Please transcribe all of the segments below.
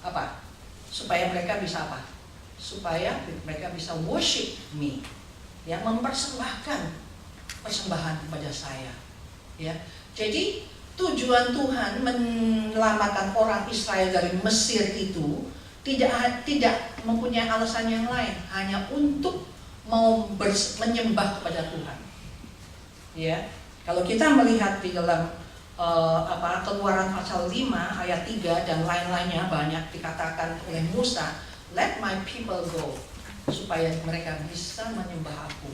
Apa? Supaya mereka bisa apa? Supaya mereka bisa worship me, ya, mempersembahkan persembahan kepada saya, ya. Jadi tujuan Tuhan menyelamatkan orang Israel dari Mesir itu tidak mempunyai alasan yang lain, hanya untuk mau menyembah kepada Tuhan. Ya, kalau kita melihat di dalam Keluaran pasal 5 ayat 3 dan lain-lainnya, banyak dikatakan oleh Musa, let my people go, supaya mereka bisa menyembah aku.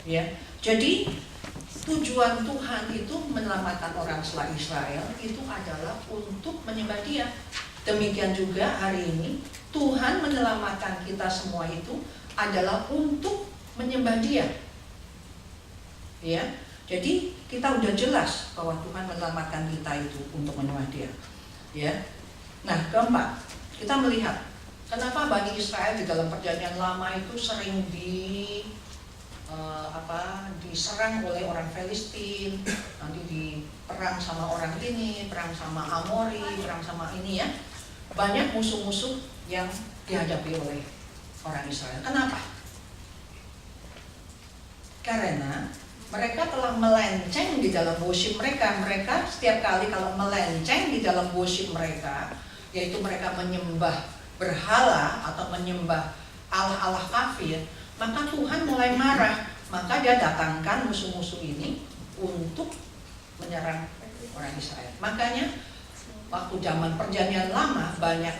Ya, jadi tujuan Tuhan itu menyelamatkan orang Israel itu adalah untuk menyembah Dia. Demikian juga hari ini Tuhan menyelamatkan kita semua itu adalah untuk menyembah Dia. Ya, jadi kita udah jelas bahwa Tuhan menyelamatkan kita itu untuk menyembah Dia. Ya. Nah, keempat, kita melihat kenapa Bani Israel di dalam Perjanjian Lama itu sering diserang oleh orang Filistin, nanti diperang sama orang ini, perang sama Amori, perang sama ini, ya. Banyak musuh-musuh yang dihadapi oleh orang Israel. Kenapa? Karena mereka telah melenceng di dalam worship mereka. Mereka setiap kali kalau melenceng di dalam worship mereka, yaitu mereka menyembah berhala atau menyembah allah-allah kafir, maka Tuhan mulai marah. Maka Dia datangkan musuh-musuh ini untuk menyerang orang Israel. Makanya waktu zaman Perjanjian Lama banyak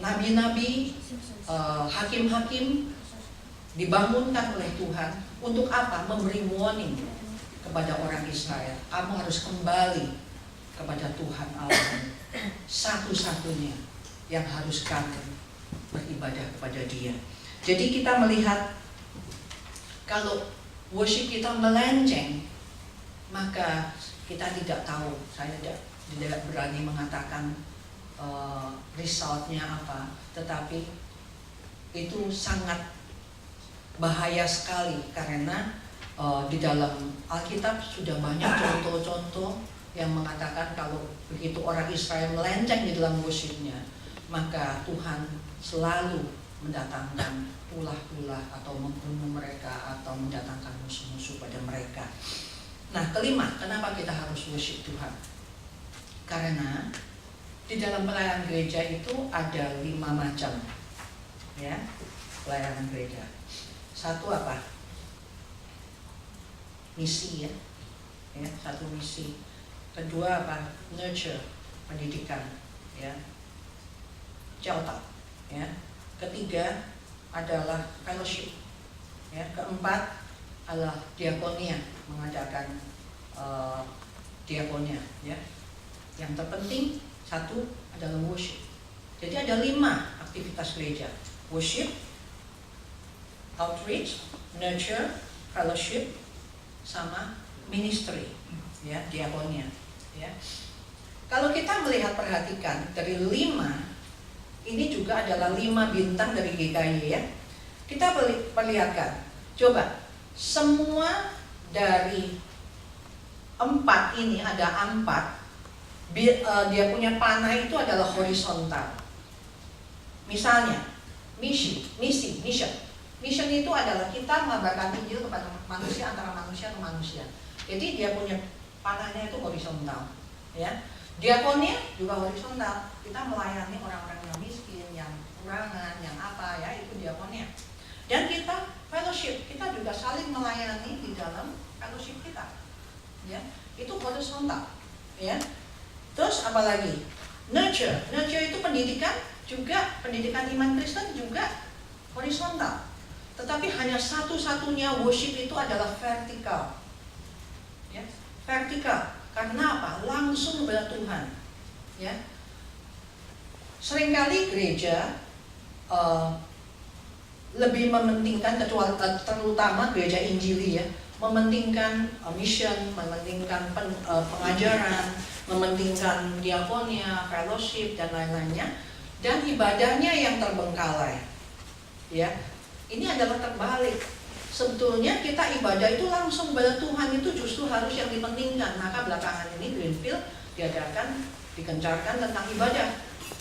nabi-nabi, hakim-hakim dibangunkan oleh Tuhan untuk apa? Memberi warning kepada orang Israel. Kamu harus kembali kepada Tuhan Allah, satu-satunya yang harus kamu beribadah kepada Dia. Jadi kita melihat kalau worship kita melenceng, maka kita tidak tahu. Saya tidak berani mengatakan resultnya apa, tetapi itu sangat bahaya sekali karena di dalam Alkitab sudah banyak contoh-contoh yang mengatakan kalau begitu orang Israel melenceng di dalam worshipnya, maka Tuhan selalu mendatangkan ulah-ulah atau membunuh mereka atau mendatangkan musuh-musuh pada mereka. Nah, kelima, kenapa kita harus worship Tuhan? Karena di dalam pelayanan gereja itu ada 5 macam, ya, pelayanan gereja. Satu apa? Misi, ya, satu misi. Kedua apa? Nurture, pendidikan, ya, jauh, ya. Ketiga adalah fellowship, ya. Keempat adalah diakonia, mengadakan diakonia, ya. Yang terpenting satu adalah worship. Jadi ada 5 aktivitas gereja: worship, outreach, nurture, fellowship, sama ministry, ya, diakonia, ya. Kalau kita perhatikan dari 5 ini juga adalah 5 bintang dari GKY, ya. Kita perlihatkan, coba semua dari 4 ini ada 4. Dia punya panah itu adalah horizontal. Misalnya mission itu adalah kita mengabarkan Injil kepada manusia, antara manusia ke manusia. Jadi dia punya panahnya itu horizontal, ya. Diakonia juga horizontal. Kita melayani orang-orang yang miskin, yang kekurangan, yang apa, ya, itu diakonia. Dan kita fellowship, kita juga saling melayani di dalam fellowship kita, ya. Itu horizontal, ya. Terus apa lagi? Nurture itu pendidikan, juga pendidikan iman Kristen juga horizontal. Tetapi hanya satu-satunya worship itu adalah vertikal, ya, vertikal. Karena apa? Langsung kepada Tuhan, ya. Seringkali gereja lebih mementingkan, terutama gereja Injili, ya, mementingkan mission, mementingkan pengajaran, mementingkan diakonia, fellowship, dan lain-lainnya, dan ibadahnya yang terbengkalai, ya. Ini adalah terbalik. Sebetulnya kita ibadah itu langsung kepada Tuhan itu justru harus yang dipentingkan. Maka belakangan ini Greenfield dikencarkan tentang ibadah.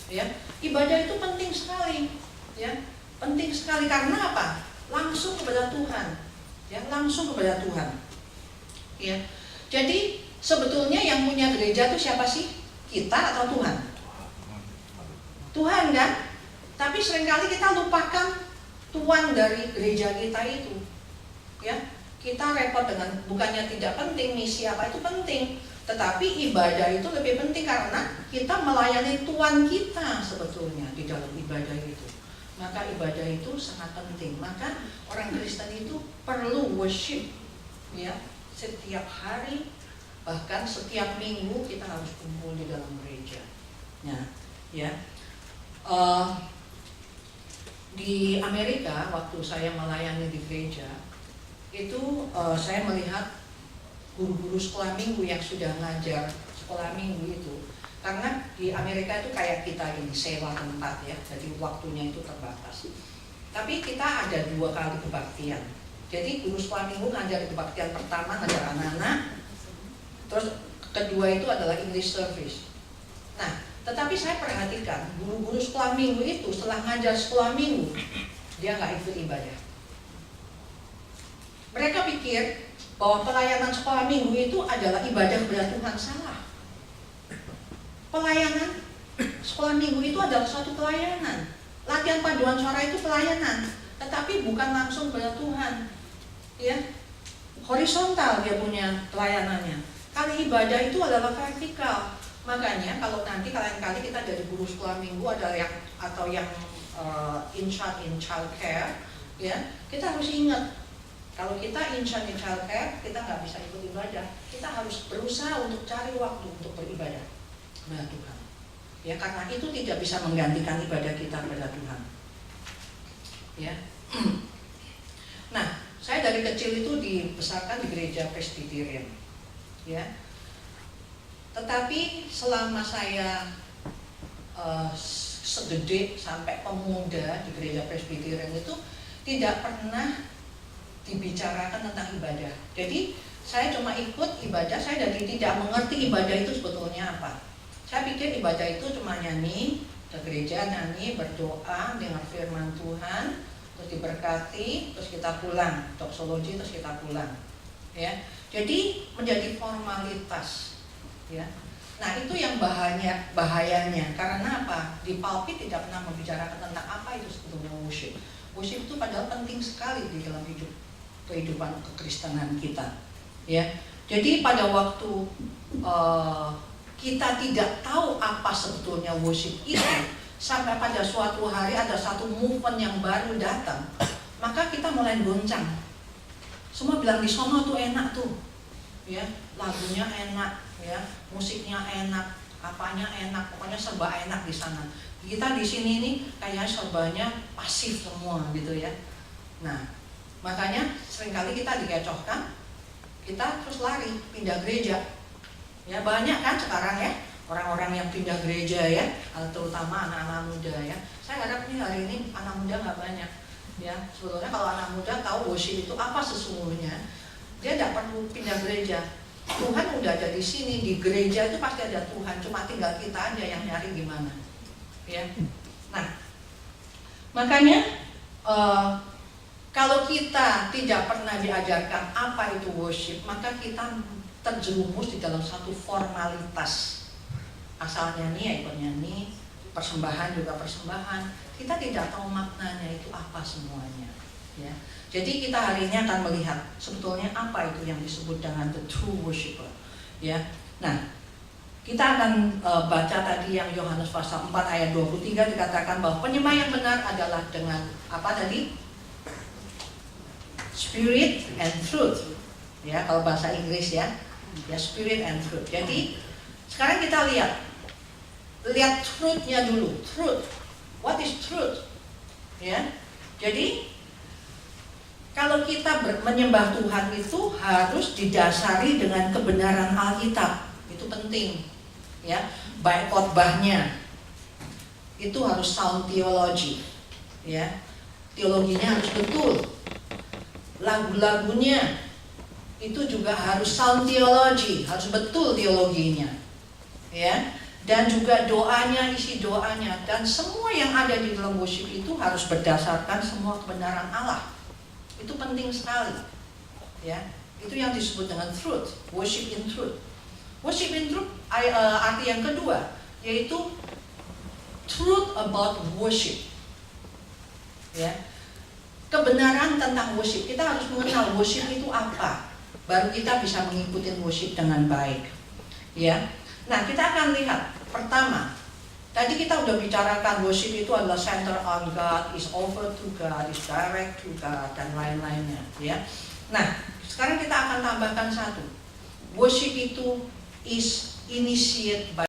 Ya, ibadah itu penting sekali, ya, penting sekali karena apa? Langsung kepada Tuhan, ya, langsung kepada Tuhan. Ya, jadi sebetulnya yang punya gereja itu siapa sih? Kita atau Tuhan? Tuhan kan? Tapi seringkali kita lupakan tuan dari gereja kita itu, ya. Kita repot dengan, bukannya tidak penting misi apa itu penting, tetapi ibadah itu lebih penting karena kita melayani Tuhan kita sebetulnya di dalam ibadah itu. Maka ibadah itu sangat penting. Maka orang Kristen itu perlu worship, ya, setiap hari, bahkan setiap minggu kita harus kumpul di dalam gereja. Nah, ya, di Amerika waktu saya melayani di gereja itu saya melihat guru-guru sekolah minggu yang sudah ngajar sekolah minggu itu, karena di Amerika itu kayak kita ini sewa tempat, ya, jadi waktunya itu terbatas. Tapi kita ada 2 kali kebaktian. Jadi guru sekolah minggu ngajar kebaktian pertama ngajar anak-anak, terus kedua itu adalah English service. Nah, tetapi saya perhatikan guru-guru sekolah minggu itu setelah ngajar sekolah minggu dia nggak ikut ibadah. Mereka pikir bahwa pelayanan sekolah minggu itu adalah ibadah kepada Tuhan. Salah. Pelayanan sekolah minggu itu adalah suatu pelayanan. Latihan paduan suara itu pelayanan, tetapi bukan langsung kepada Tuhan, ya. Horizontal dia punya pelayanannya. Kali ibadah itu adalah vertikal. Makanya kalau nanti kali kita dari guru sekolah minggu ada yang atau yang in charge in child care, ya, kita harus ingat kalau kita in charge in child care, kita nggak bisa ikut ibadah. Kita harus berusaha untuk cari waktu untuk beribadah kepada Tuhan, ya, karena itu tidak bisa menggantikan ibadah kita kepada Tuhan, ya. Nah, saya dari kecil itu dibesarkan di gereja Presbyterian, ya. Tetapi selama saya segede sampai pemuda di gereja Presbyterian itu tidak pernah dibicarakan tentang ibadah. Jadi saya cuma ikut ibadah, saya dari tidak mengerti ibadah itu sebetulnya apa. Saya pikir ibadah itu cuma nyanyi, ke gereja nyanyi, berdoa, dengar firman Tuhan, terus diberkati, terus kita pulang, doksologi, terus kita pulang, ya. Jadi menjadi formalitas, ya. Nah, itu yang bahayanya. Karena apa? Di pulpit tidak pernah membicarakan tentang apa itu sebetulnya worship. Worship itu padahal penting sekali di dalam kehidupan kekristenan kita, ya. Jadi pada waktu kita tidak tahu apa sebetulnya worship itu, sampai pada suatu hari ada satu movement yang baru datang, maka kita mulai goncang. Semua bilang di sono tuh enak tuh, ya, lagunya enak, ya, musiknya enak, apanya enak, pokoknya serba enak di sana. Kita di sini nih kayaknya serbanya pasif semua gitu, ya. Nah, makanya seringkali kita dikecohkan, kita terus lari, pindah gereja. Ya, banyak kan sekarang, ya, orang-orang yang pindah gereja, ya, terutama anak-anak muda, ya. Saya harap nih hari ini anak muda nggak banyak, ya. Sebetulnya kalau anak muda tahu worship itu apa sesungguhnya, dia tidak perlu pindah gereja. Tuhan udah ada di sini, di gereja itu pasti ada Tuhan, cuma tinggal kita aja yang nyari gimana, ya. Nah, makanya kalau kita tidak pernah diajarkan apa itu worship, maka kita terjerumus di dalam satu formalitas. Asal nyanyi ya ikut nyanyi, persembahan juga persembahan. Kita tidak tahu maknanya itu apa semuanya, ya. Jadi kita hari ini akan melihat sebetulnya apa itu yang disebut dengan the true worshiper, ya. Nah, kita akan baca tadi yang Yohanes pasal 4 ayat 23 dikatakan bahwa penyembah yang benar adalah dengan apa tadi? Spirit and truth, ya, kalau bahasa Inggris, ya, ya, spirit and truth. Jadi sekarang kita lihat truth-nya dulu. Truth, what is truth, ya? Jadi kalau kita menyembah Tuhan itu harus didasari dengan kebenaran Alkitab, itu penting, ya. Baik khotbahnya itu harus sound theology, ya, teologinya harus betul. Lagu-lagunya itu juga harus sound theology, harus betul teologinya, ya. dan juga doanya, isi doanya, dan semua yang ada di dalam worship itu harus berdasarkan semua kebenaran Allah. Itu penting sekali, ya. Itu yang disebut dengan truth, worship in truth. Worship in truth arti yang kedua yaitu truth about worship, ya. Kebenaran tentang worship, kita harus mengenal worship itu apa, baru kita bisa mengikuti worship dengan baik, ya. Nah, kita akan lihat pertama, tadi kita udah bicarakan worship itu adalah center on God, is over to God, is direct to God, dan lain-lainnya, ya. Nah, sekarang kita akan tambahkan satu, worship itu is initiated by